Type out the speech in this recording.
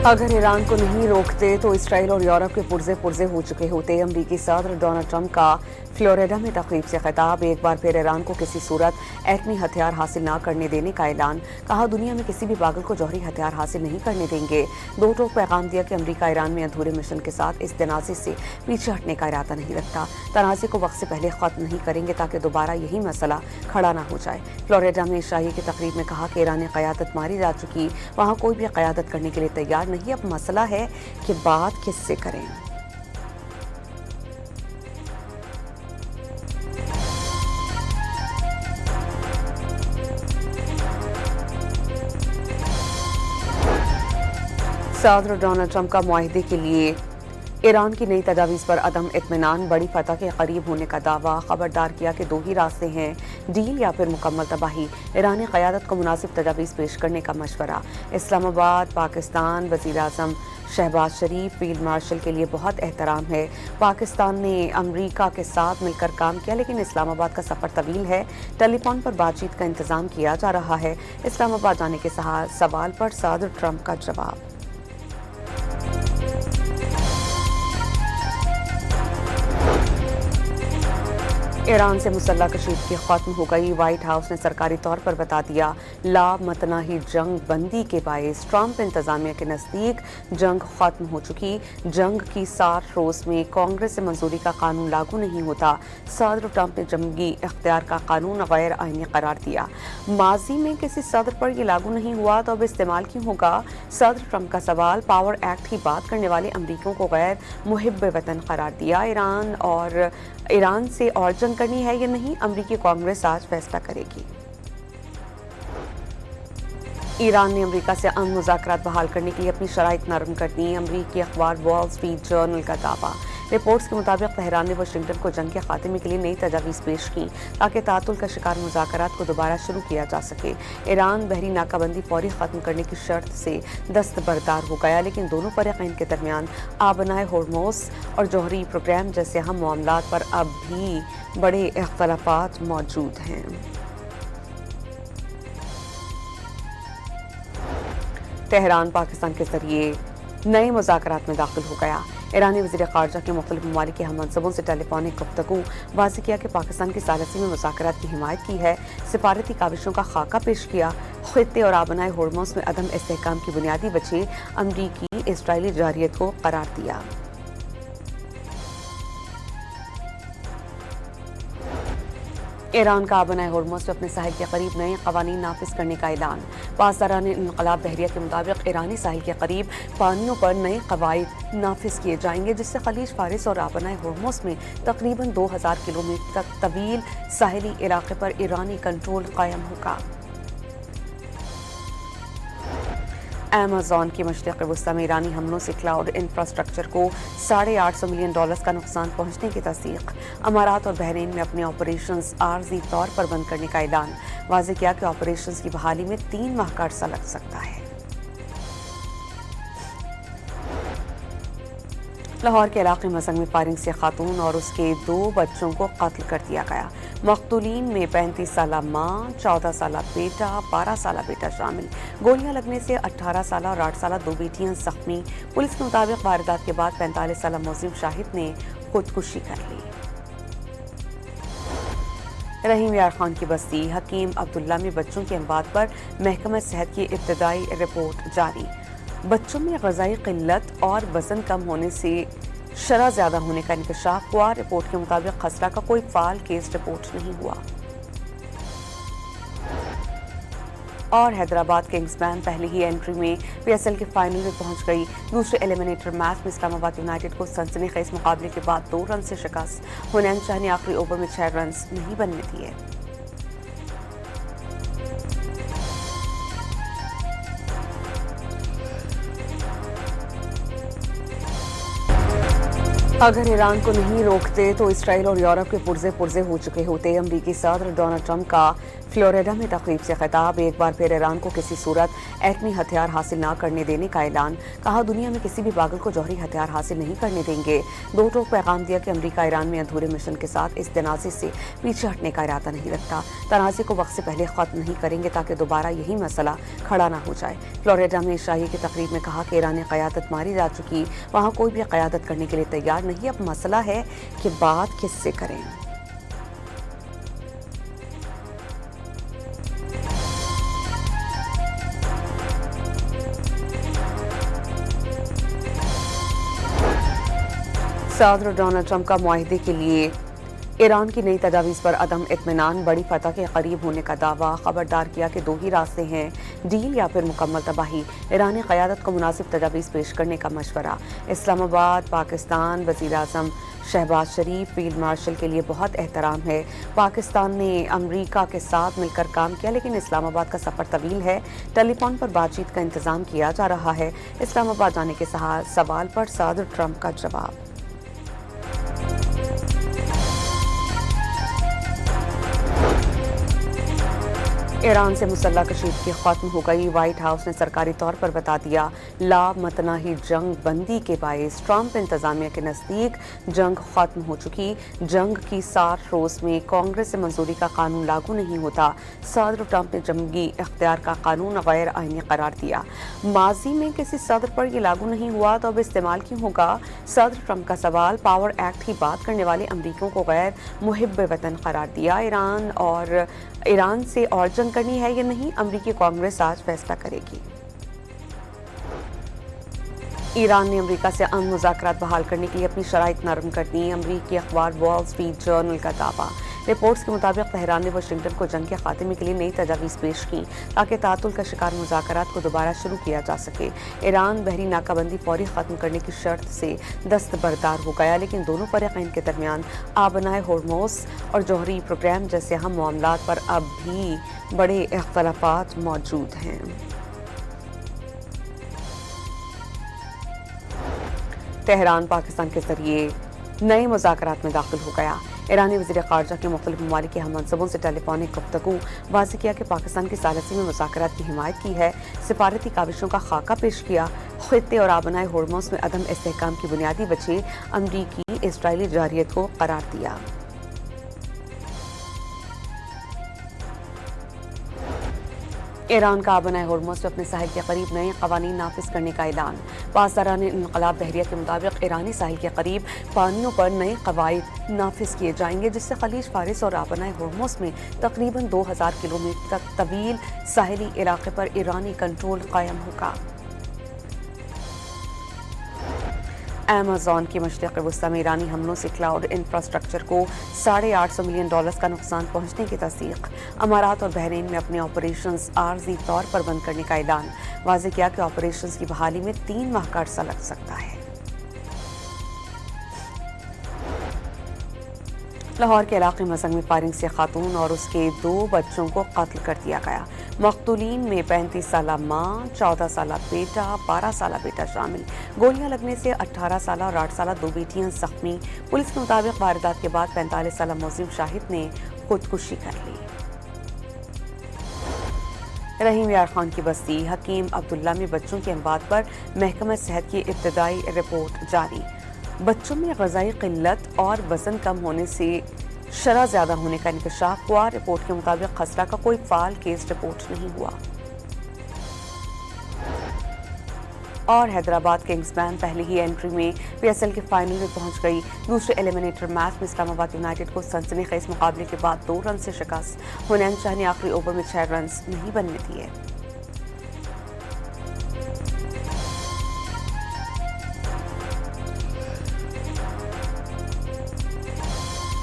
अगर ईरान को नहीं रोकते तो इसराइल और यूरोप के पुर्जे पुर्जे हो चुके होते। अमरीकी सदर डोनाल्ड ट्रंप का फ्लोरिडा में तकरीब से खिताब। एक बार फिर ईरान को किसी सूरत एटमी हथियार हासिल न करने देने का ऐलान। कहा, दुनिया में किसी भी पागल को जौहरी हथियार हासिल नहीं करने देंगे। दो टोक पैगाम दिया कि अमरीका ईरान में अधूरे मिशन के साथ इस तनाज़े से पीछे हटने का इरादा नहीं रखता। तनाज़े को वक्त से पहले ख़त्म नहीं करेंगे ताकि दोबारा यही मसला खड़ा ना हो जाए। फ्लोरिडा में शाही की तकरीब में कहा कि ईरानी क़यादत मारी जा चुकी, वहाँ कोई भी क़यादत करने के लिए तैयार नहीं। अब मसला है कि बात किससे करें। सदर डोनाल्ड ट्रंप का मुआहदे के लिए ईरान की नई तजावीज़ पर अदम इत्मीनान। बड़ी फतह के करीब होने का दावा। खबरदार किया कि दो ही रास्ते हैं, डील या फिर मुकम्मल तबाही। ईरानी क़यादत को मुनासिब तजावीज़ पेश करने का मशवरा। इस्लामाबाद पाकिस्तान। वज़ीर आज़म शहबाज शरीफ, फील्ड मार्शल के लिए बहुत एहतराम है। पाकिस्तान ने अमरीका के साथ मिलकर काम किया, लेकिन इस्लामाबाद का सफ़र तवील है। टेलीफोन पर बातचीत का इंतज़ाम किया जा रहा है। इस्लामाबाद जाने के सवाल पर सदर ट्रंप का जवाब। ईरान से मुसल्लह कशीदगी खत्म हो गई। व्हाइट हाउस ने सरकारी तौर पर बता दिया, ला मतनाही जंग बंदी के बायस ट्रंप इंतजामिया के नज़दीक जंग खत्म हो चुकी। जंग की 60 रोज़ में कांग्रेस से मंजूरी का कानून लागू नहीं होता। सदर ट्रंप ने जंगी इख्तियार का कानून गैर आईनी करार दिया। माजी में किसी सदर पर यह लागू नहीं हुआ तो अब इस्तेमाल क्यों होगा? सदर ट्रंप का सवाल। पावर एक्ट की बात करने वाले अमरीकियों को गैर मुहिब वतन करार दिया। ईरान से और जंग करनी है या नहीं, अमरीकी कांग्रेस आज फैसला करेगी। ईरान ने अमरीका से अमन मुज़ाकरात बहाल करने के लिए अपनी शराइत नरम कर दी। अमरीकी अखबार वॉल स्ट्रीट जर्नल का दावा। रिपोर्ट्स के मुताबिक तेहरान ने वाशिंगटन को जंग के खात्मे के लिए नई तजावीज़ पेश की ताकि तातुल का शिकार मुज़ाकरात को दोबारा शुरू किया जा सके। ईरान बहरी नाकाबंदी फौरी ख़त्म करने की शर्त से दस्तबरदार हो गया, लेकिन दोनों फरीक़ैन के दरमियान आबनाए होर्मुज़ और जौहरी प्रोग्राम जैसे अहम मामलात पर अब भी बड़े इख्तलाफात मौजूद हैं। तेहरान पाकिस्तान के जरिए नए मुज़ाकरात में दाखिल हो गया। ईरानी वज़ीर ख़ारजा के मुख्तलिफ़ ममालिक के हम मनसबों से टेलीफोनिक गुफ्तगू। वाज़ेह किया कि पाकिस्तान की सालसी में मुज़ाकरात की हिमायत की है। सिफारती काविशों का खाका पेश किया। ख़ित्ते और आबनाए होर्मुज़ में अदम इस्तेहकाम की बुनियादी वजह अमरीकी इसराइली जारियत को करार दिया। ईरान का आबनाए होर्मुज़ में अपने साहिल के करीब नए क़वानीन नाफिज करने का ऐलान। पासदारान इनक़लाब बहरिया के मुताबिक ईरानी साहिल के करीब पानियों पर नए क़वाइद नाफिज किए जाएंगे, जिससे खलीज फारिस और आबनाए होर्मुज़ में तकरीबन 2000 किलोमीटर तक तवील साहिली इलाके पर ईरानी कंट्रोल कायम होगा। अमेज़न की मशरिक़ वस्ती में ईरानी हमलों से क्लाउड इंफ्रास्ट्रक्चर को $850 मिलियन का नुकसान पहुंचने की तस्दीक। अमारात और बहरीन में अपने ऑपरेशंस आर्जी तौर पर बंद करने का ऐलान। वाज़ेह किया कि ऑपरेशंस की बहाली में 3 माह का अरसा लग सकता है। लाहौर के इलाके मसंग में फायरिंग से खातून और उसके 2 बच्चों को कत्ल कर दिया गया। मक़तूलीन में 35 साला माँ, 14 साला बेटा, 12 साला बेटा शामिल। गोलियां लगने से 18 साला और 8 साला 2 बेटियां जख्मी। पुलिस के मुताबिक वारदात के बाद 45 साला मुज़िम शाहिद ने खुदकुशी कर ली। रहीम यार खान की बस्ती हकीम अब्दुल्ला में बच्चों की अमवात पर महकमा सेहत की इब्तदाई रिपोर्ट जारी। बच्चों में ग़िज़ाई क़िल्लत और वज़न कम होने से शरह ज़्यादा होने का इंकशाफ हुआ। रिपोर्ट के मुताबिक खसरा का कोई फ़ाल केस रिपोर्ट नहीं हुआ। और हैदराबाद किंग्समैन पहले ही एंट्री में PSL के फाइनल में पहुंच गई। दूसरे एलिमिनेटर मैच में इस्लामाबाद यूनाइटेड को सनसनीखेज़ मुकाबले के बाद 2 रन से शिकस्त। हुनैन शाह ने आखिरी ओवर में 6 रन नहीं बनने दिए। अगर ईरान को नहीं रोकते तो इसराइल और यूरोप के पुर्जे पुर्जे हो चुके होते। अमरीकी सदर डोनाल्ड ट्रंप का फ्लोरिडा में तकरीब से खिताब, एक बार फिर ईरान को किसी सूरत एटमी हथियार हासिल न करने देने का ऐलान। कहा, दुनिया में किसी भी पागल को जौहरी हथियार हासिल नहीं करने देंगे। दो टोक पैगाम दिया कि अमेरिका ईरान में अधूरे मिशन के साथ इस तनाज़े से पीछे हटने का इरादा नहीं रखता। तनाज़े को वक्त से पहले ख़त्म नहीं करेंगे ताकि दोबारा यही मसला खड़ा ना हो जाए। फ्लोरिडा में शाही की तकरीब में कहा कि ईरान क़यादत मारी जा चुकी, वहाँ कोई भी क़यादत करने के लिए तैयार नहीं। अब मसला है कि बात किससे करें। सदर डोनाल्ड ट्रंप का मुआहदे के लिए ईरान की नई तजावीज़ पर अदम इत्मीनान, बड़ी फतह के करीब होने का दावा। खबरदार किया कि दो ही रास्ते हैं, डील या फिर मुकम्मल तबाही। ईरानी क़यादत को मुनासिब तजावीज़ पेश करने का मशवरा। इस्लामाबाद, पाकिस्तान, वज़ीर आज़म शहबाज शरीफ, फील्ड मार्शल के लिए बहुत एहतराम है। पाकिस्तान ने अमरीका के साथ मिलकर काम किया, लेकिन इस्लामाबाद का सफ़र तवील है। टेलीफोन पर बातचीत का इंतज़ाम किया जा रहा है। इस्लामाबाद जाने के सवाल पर सदर ट्रंप का जवाब। ईरान से मुसल्लह कशीदगी खत्म हो गई, व्हाइट हाउस ने सरकारी तौर पर बता दिया। ला मतनाही जंग बंदी के बायस ट्रंप इंतजामिया के नज़दीक जंग खत्म हो चुकी। जंग की 60 रोज़ में कांग्रेस से मंजूरी का कानून लागू नहीं होता। सदर ट्रंप ने जंगी इख्तियार का कानून गैर आईनी करार दिया। माजी में किसी सदर पर यह लागू नहीं हुआ तो अब इस्तेमाल क्यों होगा? सदर ट्रंप का सवाल। पावर एक्ट की बात करने वाले अमरीकियों को गैर मुहिब वतन करार दिया। ईरान से और जंग करनी है या नहीं, अमरीकी कांग्रेस आज फैसला करेगी। ईरान ने अमरीका से अमन मुज़ाकरात बहाल करने के लिए अपनी शराइत नरम कर दी। अमरीकी अखबार वॉल स्ट्रीट जर्नल का दावा। रिपोर्ट्स के मुताबिक तेहरान ने वाशिंगटन को जंग के खात्मे के लिए नई तजावीज़ पेश की ताकि तातुल का शिकार मुज़ाकरात को दोबारा शुरू किया जा सके। ईरान बहरी नाकाबंदी फौरी ख़त्म करने की शर्त से दस्तबरदार हो गया, लेकिन दोनों फ़रीक़ैन के दरमियान आबनाए होर्मुज़ और जौहरी प्रोग्राम जैसे अहम मामलात पर अब भी बड़े इख्तलाफात मौजूद हैं। तेहरान पाकिस्तान के जरिए नए मुज़ाकरात में दाखिल हो गया। ईरानी वज़ीर ख़ारजा के मुख्तलिफ ममालिक के हम मनसबों से टेलीफोनिक गुफ्तगू। वाज़ेह किया कि पाकिस्तान की सालसी में मुज़ाकरात की हिमायत की है। सिफारती काविशों का खाका पेश किया। खित्ते और आबनाए होर्मुज़ में अदम इस्तेहकाम की बुनियादी वजह अमरीकी इजरायली जारियत को करार दिया। ईरान का आबनाए होर्मुज़ में अपने साहिल के करीब नए कवानीन नाफिज करने का ऐलान। पासदारान इनकलाब बहरिया के मुताबिक ईरानी साहिल के करीब पानियों पर नए कवायद नाफिज किए जाएंगे, जिससे खलीज फारिस और आबनाए होर्मुज़ में तकरीबन 2000 किलोमीटर तक तवील साहिली इलाके पर ईरानी कंट्रोल कायम होगा। अमेज़न की मशरिक़ वस्ती में ईरानी हमलों से क्लाउड इंफ्रास्ट्रक्चर को $850 मिलियन का नुकसान पहुंचने की तस्दीक। अमारात और बहरीन में अपने ऑपरेशंस आर्जी तौर पर बंद करने का ऐलान। वाज़ेह किया कि ऑपरेशंस की बहाली में 3 माह का अरसा लग सकता है। लाहौर के इलाके मसंग में फायरिंग से खातून और उसके 2 बच्चों को कत्ल कर दिया गया। मक़तूलीन में 35 साला माँ, 14 साला बेटा, 12 साला बेटा शामिल। गोलियां लगने से 18 साला और 8 साला 2 बेटियां जख्मी। पुलिस के मुताबिक वारदात के बाद 45 साला मुज़िम शाहिद ने खुदकुशी कर ली। रहीम यार खान की बस्ती हकीम अब्दुल्ला में बच्चों की अमवात पर महकमा सेहत की इब्तदाई रिपोर्ट जारी। बच्चों में ग़िज़ाई क़िल्लत और वज़न कम होने से शरह ज़्यादा होने का इंकशाफ हुआ। रिपोर्ट के मुताबिक खसरा का कोई फ़ाल केस रिपोर्ट नहीं हुआ। और हैदराबाद किंग्समैन पहले ही एंट्री में PSL के फाइनल में पहुंच गई। दूसरे एलिमिनेटर मैच में इस्लामाबाद यूनाइटेड को सनसनीखेज मुकाबले के बाद 2 रन से शिकस्त। हुनैन शाह ने आखिरी ओवर में 6 रन नहीं बनने दिए।